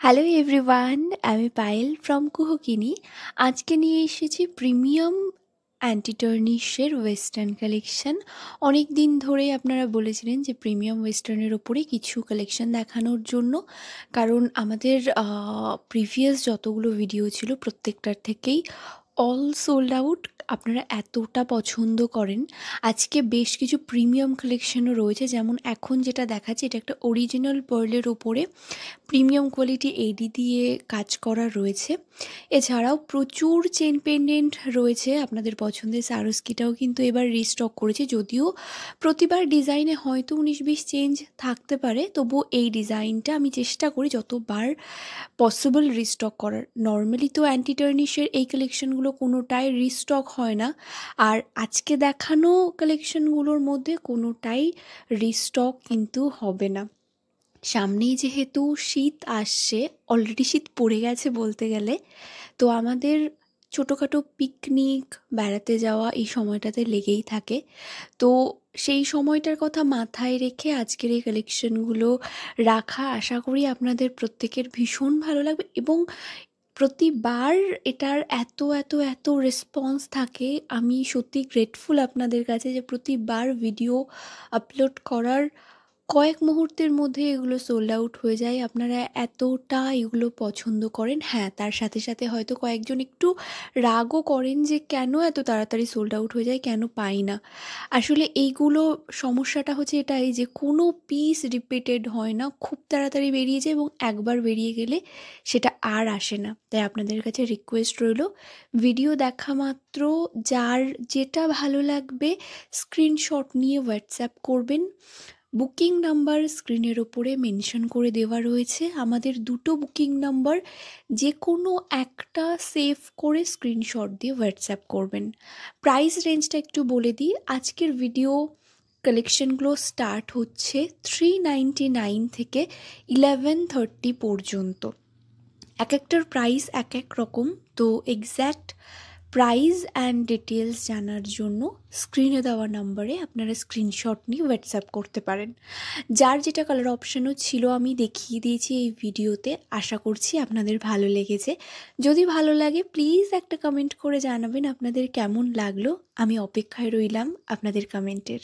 Hello everyone, আমি Payel from কুহকিনি। আজকে নিয়ে এসেছি প্রিমিয়াম অ্যান্টি টার্নিশের ওয়েস্টার্ন কালেকশন। অনেক দিন ধরেই আপনারা বলেছিলেন যে প্রিমিয়াম ওয়েস্টার্নের ওপরে কিছু কালেকশন দেখানোর জন্য, কারণ আমাদের প্রিভিয়াস যতগুলো ভিডিও ছিল প্রত্যেকটার থেকেই অল সোল্ড আউট। আপনারা এতটা পছন্দ করেন, আজকে বেশ কিছু প্রিমিয়াম কালেকশনও রয়েছে। যেমন এখন যেটা দেখাচ্ছে, এটা একটা অরিজিনাল পার্লের ওপরে প্রিমিয়াম কোয়ালিটি এডি দিয়ে কাজ করা রয়েছে। এছাড়াও প্রচুর চেন পেন্ডেন্ট রয়েছে। আপনাদের পছন্দের সারস্কিটাও কিন্তু এবার রিস্টক করেছে, যদিও প্রতিবার ডিজাইনে হয়তো 19-20 চেঞ্জ থাকতে পারে, তবুও এই ডিজাইনটা আমি চেষ্টা করি যতবার পসিবল রিস্টক করার। নর্মালি তো অ্যান্টি টার্নিশের এই কালেকশনগুলো কোনোটাই রিস্টক হয় না, আর আজকে দেখানো কালেকশনগুলোর মধ্যে কোনোটাই রিস্টক কিন্তু হবে না। সামনেই যেহেতু শীত আসছে, অলরেডি শীত পড়ে গেছে বলতে গেলে, তো আমাদের ছোটোখাটো পিকনিক, বেড়াতে যাওয়া এই সময়টাতে লেগেই থাকে। তো সেই সময়টার কথা মাথায় রেখে আজকের এই কালেকশনগুলো রাখা। আশা করি আপনাদের প্রত্যেকের ভীষণ ভালো লাগবে, এবং প্রতিবার এটার এত এত এত রেসপন্স থাকে। আমি সত্যি গ্রেটফুল আপনাদের কাছে যে প্রতিবার ভিডিও আপলোড করার কয়েক মুহূর্তের মধ্যে এগুলো সোল্ড আউট হয়ে যায়। আপনারা এতটা এগুলো পছন্দ করেন। হ্যাঁ, তার সাথে সাথে হয়তো কয়েকজন একটু রাগও করেন যে কেন এত তাড়াতাড়ি সোল্ড আউট হয়ে যায়, কেন পাই না। আসলে এইগুলো সমস্যাটা হচ্ছে এটাই যে কোনো পিস রিপিটেড হয় না, খুব তাড়াতাড়ি বেরিয়ে যায়, এবং একবার বেরিয়ে গেলে সেটা আর আসে না। তাই আপনাদের কাছে রিকোয়েস্ট রইল, ভিডিও দেখা মাত্র যার যেটা ভালো লাগবে স্ক্রিনশট নিয়ে হোয়াটসঅ্যাপ করবেন। বুকিং নাম্বার স্ক্রিনের ওপরে মেনশন করে দেওয়া রয়েছে। আমাদের দুটো বুকিং নাম্বার, যে কোনো একটা সেভ করে স্ক্রিনশট দিয়ে হোয়াটসঅ্যাপ করবেন। প্রাইস রেঞ্জটা একটু বলে দিই। আজকের ভিডিও কালেকশনগুলো স্টার্ট হচ্ছে 399 থেকে 1130 পর্যন্ত। এক একটার প্রাইস এক এক রকম। তো এক্স্যাক্ট প্রাইস অ্যান্ড ডিটেলস জানার জন্য স্ক্রিনে দেওয়া নাম্বারে আপনারা স্ক্রিনশট নিয়ে হোয়াটসঅ্যাপ করতে পারেন। যার যেটা কালার অপশানও ছিল আমি দেখিয়ে দিয়েছি এই ভিডিওতে। আশা করছি আপনাদের ভালো লেগেছে। যদি ভালো লাগে প্লিজ একটা কমেন্ট করে জানাবেন আপনাদের কেমন লাগলো। আমি অপেক্ষায় রইলাম আপনাদের কমেন্টের।